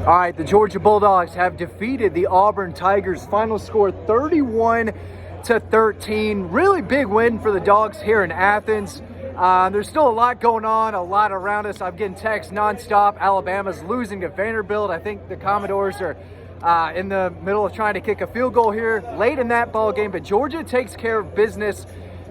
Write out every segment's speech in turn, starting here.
All right, the Georgia Bulldogs have defeated the Auburn Tigers. Final score 31-13. Really big win for the Dogs here in Athens. There's still a lot going on, a lot around us. I'm getting texts nonstop. Alabama's losing to Vanderbilt. I think the Commodores are in the middle of trying to kick a field goal here late in that ball game, but Georgia takes care of business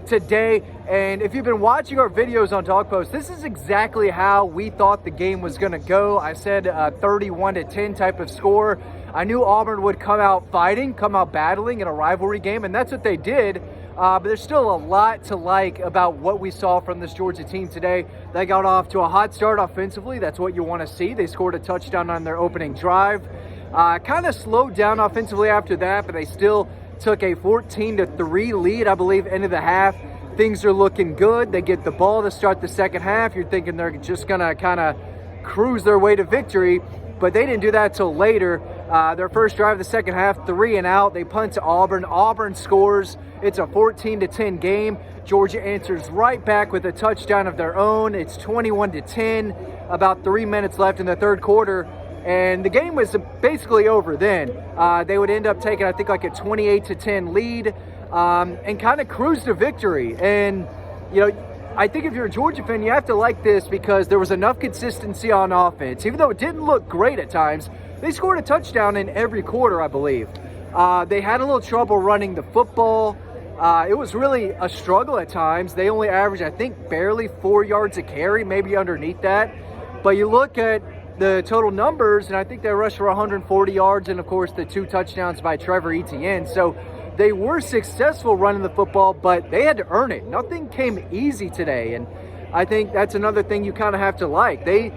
today. And if you've been watching our videos on Dawg Post, this is exactly how we thought the game was going to go. I said 31-10 type of score. I knew Auburn would come out fighting, come out battling in a rivalry game, and that's what they did. But there's still a lot to like about what we saw from this Georgia team today. They got off to a hot start offensively. That's what you want to see. They scored a touchdown on their opening drive. Kind of slowed down offensively after that, but they still took a 14-3 lead, I believe, into the half. Things are looking good. They get the ball to start the second half. You're thinking they're just going to kind of cruise their way to victory, but they didn't do that till later. Their first drive of the second half, 3 and out. They punt to Auburn. Auburn scores. It's a 14-10 game. Georgia answers right back with a touchdown of their own. It's 21-10, about 3 minutes left in the third quarter. And the game was basically over then. They would end up taking, I think, like a 28-10 lead and kind of cruise to victory. And, you know, I think if you're a Georgia fan, you have to like this because there was enough consistency on offense. Even though it didn't look great at times, they scored a touchdown in every quarter, I believe. They had a little trouble running the football. It was really a struggle at times. They only averaged, I think, barely 4 yards a carry, maybe underneath that. But you look at the total numbers, and I think they rushed for 140 yards and, of course, the 2 touchdowns by Trevor Etienne. So they were successful running the football, but they had to earn it. Nothing came easy today, and I think that's another thing you kind of have to like. I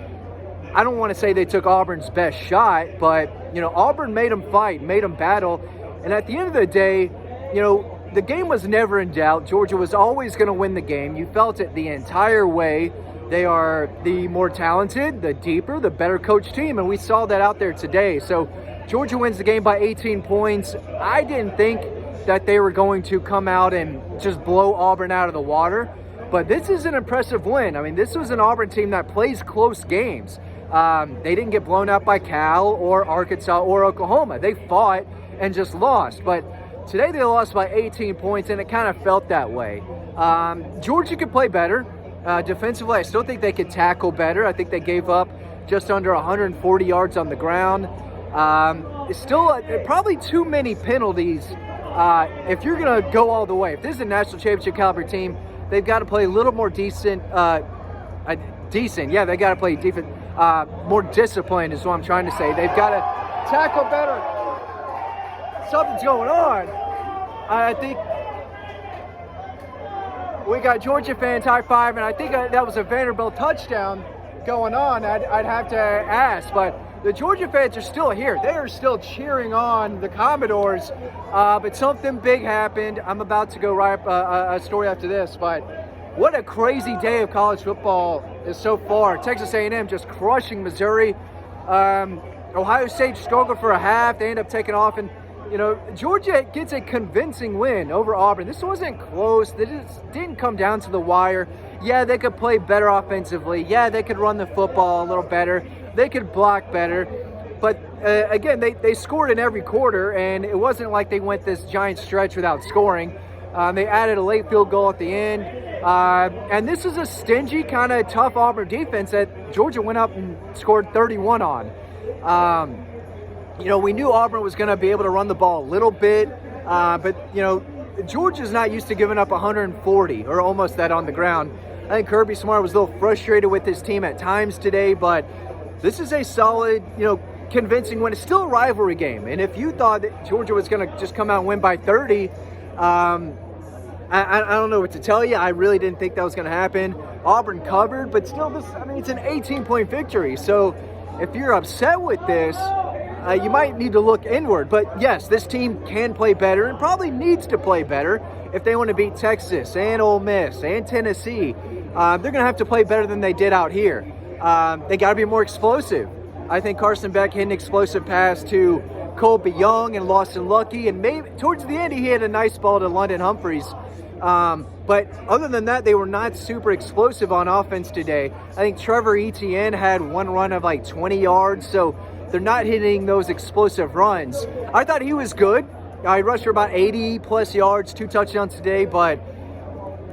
don't want to say they took Auburn's best shot, but, you know, Auburn made them fight, made them battle, and at the end of the day, you know, the game was never in doubt. Georgia was always going to win the game. You felt it the entire way. They are the more talented, the deeper, the better coached team, and we saw that out there today. So Georgia wins the game by 18 points. I didn't think that they were going to come out and just blow Auburn out of the water, but this is an impressive win. I mean, this was an Auburn team that plays close games. They didn't get blown out by Cal or Arkansas or Oklahoma. They fought and just lost, but today they lost by 18 points, and it kind of felt that way. Georgia could play better. Defensively, I still think they could tackle better. I think they gave up just under 140 yards on the ground. It's still probably too many penalties. If you're going to go all the way, if this is a national championship caliber team, they've got to play a little more decent. Yeah, they got to play defense, more disciplined is what I'm trying to say. They've got to tackle better. Something's going on. I think we got Georgia fans high-five, and I think that was a Vanderbilt touchdown going on. I'd have to ask, but the Georgia fans are still here. They are still cheering on the Commodores, but something big happened. I'm about to go write up a story after this, but what a crazy day of college football is so far. Texas A&M just crushing Missouri. Ohio State struggled for a half. They end up taking off, and you know, Georgia gets a convincing win over Auburn. This wasn't close. This didn't come down to the wire. Yeah, they could play better offensively. Yeah, they could run the football a little better. They could block better. But, again, they scored in every quarter, and it wasn't like they went this giant stretch without scoring. They added a late field goal at the end. And this is a stingy, kind of tough Auburn defense that Georgia went up and scored 31 on. You know, we knew Auburn was going to be able to run the ball a little bit, but, you know, Georgia's not used to giving up 140 or almost that on the ground. I think Kirby Smart was a little frustrated with his team at times today, but this is a solid, you know, convincing win. It's still a rivalry game, and if you thought that Georgia was going to just come out and win by 30, I don't know what to tell you. I really didn't think that was going to happen. Auburn covered, but still, it's an 18-point victory. So if you're upset with this, you might need to look inward. But yes, this team can play better and probably needs to play better if they want to beat Texas and Ole Miss and Tennessee. They're going to have to play better than they did out here. They got to be more explosive. I think Carson Beck hit an explosive pass to Colby Young and Lawson Lucky, and maybe towards the end he hit a nice ball to London Humphreys. But other than that, they were not super explosive on offense today. I think Trevor Etienne had one run of like 20 yards. So they're not hitting those explosive runs. I thought he was good. I rushed for about 80 plus yards, 2 touchdowns today, but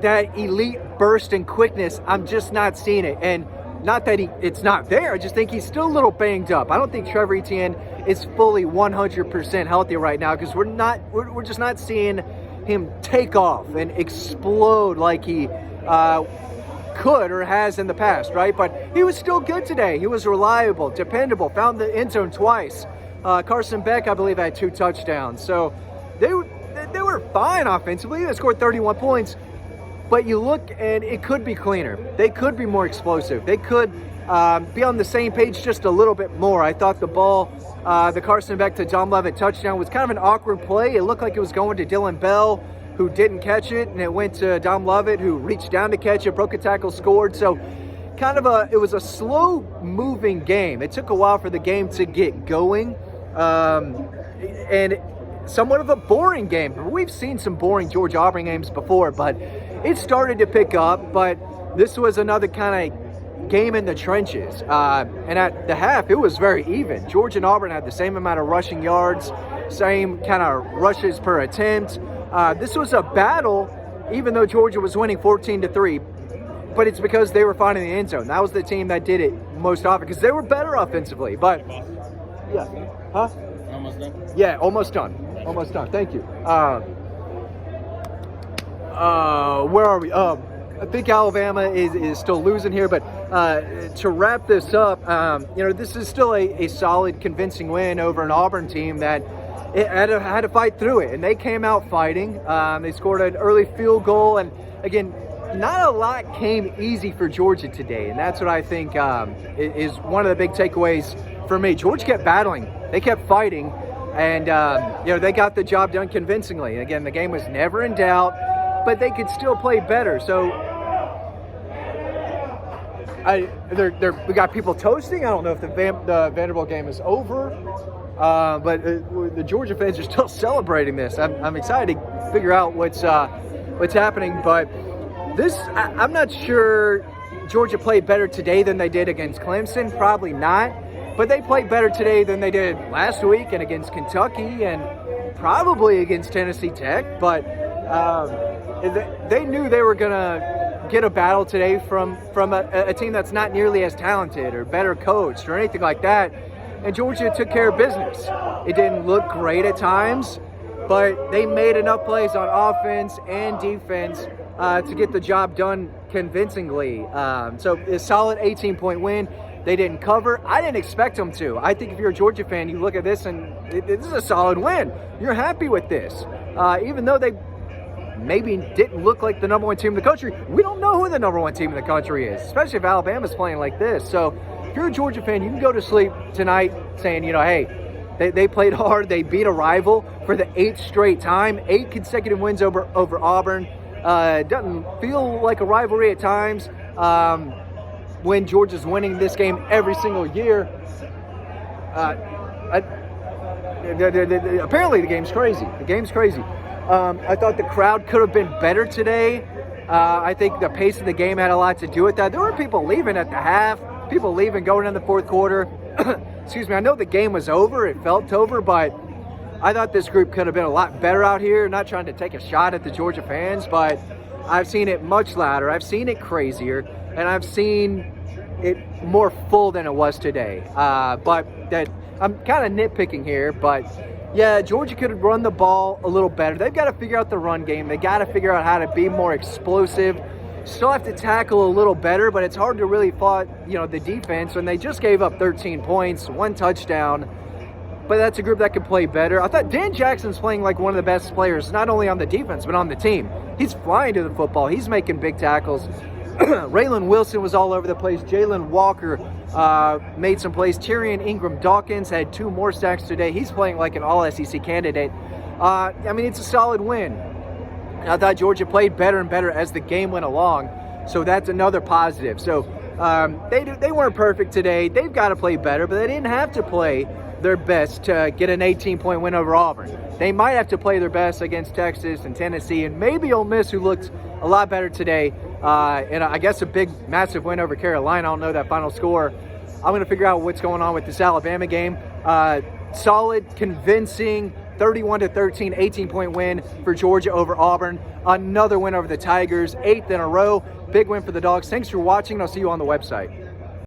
that elite burst and quickness, I'm just not seeing it. And not that it's not there, I just think he's still a little banged up. I don't think Trevor Etienne is fully 100% healthy right now, because we're just not seeing him take off and explode like he could or has in the past, right? But he was still good today. He was reliable, dependable, found the end zone twice. Carson Beck, I believe, had 2 touchdowns. So they were fine offensively. They scored 31 points. But you look, and it could be cleaner. They could be more explosive. They could be on the same page just a little bit more. I thought the ball, the Carson Beck to Dom Levitt touchdown, was kind of an awkward play. It looked like it was going to Dylan Bell, who didn't catch it, and it went to Dom Levitt, who reached down to catch it, broke a tackle, scored. So it was a slow-moving game. It took a while for the game to get going, and somewhat of a boring game. We've seen some boring Georgia Auburn games before, but it started to pick up. But this was another kind of game in the trenches. And at the half, it was very even. Georgia and Auburn had the same amount of rushing yards, same kind of rushes per attempt. This was a battle, even though Georgia was winning 14-3. But it's because they were finding the end zone. That was the team that did it most often, because they were better offensively. But yeah, huh? Almost done? Yeah, almost done. Almost done. Thank you. Where are we? I think Alabama is still losing here, but to wrap this up, this is still a solid, convincing win over an Auburn team that had to fight through it, and they came out fighting. They scored an early field goal, and again, not a lot came easy for Georgia today, and that's what I think is one of the big takeaways for me. Georgia kept battling. They kept fighting. And, they got the job done convincingly. And again, the game was never in doubt, but they could still play better. So we got people toasting. I don't know if the Vanderbilt game is over, but the Georgia fans are still celebrating this. I'm excited to figure out what's happening. But I'm not sure Georgia played better today than they did against Clemson. Probably not. But they played better today than they did last week and against Kentucky and probably against Tennessee Tech. But they knew they were going to get a battle today from a team that's not nearly as talented or better coached or anything like that. And Georgia took care of business. It didn't look great at times, but they made enough plays on offense and defense to get the job done convincingly. So a solid 18-point win. They didn't cover. I didn't expect them to. I think if you're a Georgia fan, you look at this and this is a solid win. You're happy with this. Even though they maybe didn't look like the number 1 team in the country, we don't know who the number 1 team in the country is, especially if Alabama's playing like this. So if you're a Georgia fan, you can go to sleep tonight saying, hey, they played hard. They beat a rival for the 8th straight time, 8 consecutive wins over Auburn. Doesn't feel like a rivalry at times. When Georgia's winning this game every single year. Apparently the game's crazy. The game's crazy. I thought the crowd could have been better today. I think the pace of the game had a lot to do with that. There were people leaving at the half, people leaving going in the fourth quarter. Excuse me, I know the game was over. It felt over, but I thought this group could have been a lot better out here. Not trying to take a shot at the Georgia fans, but I've seen it much louder. I've seen it crazier. And I've seen it more full than it was today. But that I'm kind of nitpicking here. But, yeah, Georgia could have run the ball a little better. They've got to figure out the run game. They got to figure out how to be more explosive. Still have to tackle a little better, but it's hard to really fight, the defense when they just gave up 13 points, 1 touchdown. But that's a group that could play better. I thought Dan Jackson's playing like one of the best players, not only on the defense, but on the team. He's flying to the football. He's making big tackles. Raylan Wilson was all over the place. Jalen Walker made some plays. Tyrion Ingram-Dawkins had 2 more sacks today. He's playing like an all-SEC candidate. It's a solid win. I thought Georgia played better and better as the game went along, so that's another positive. So they weren't perfect today. They've got to play better, but they didn't have to play their best to get an 18-point win over Auburn. They might have to play their best against Texas and Tennessee and maybe Ole Miss, who looked a lot better today. And I guess a big, massive win over Carolina. I don't know that final score. I'm going to figure out what's going on with this Alabama game. Solid, convincing 31-13, 18-point win for Georgia over Auburn. Another win over the Tigers, 8th in a row. Big win for the Dogs. Thanks for watching. I'll see you on the website.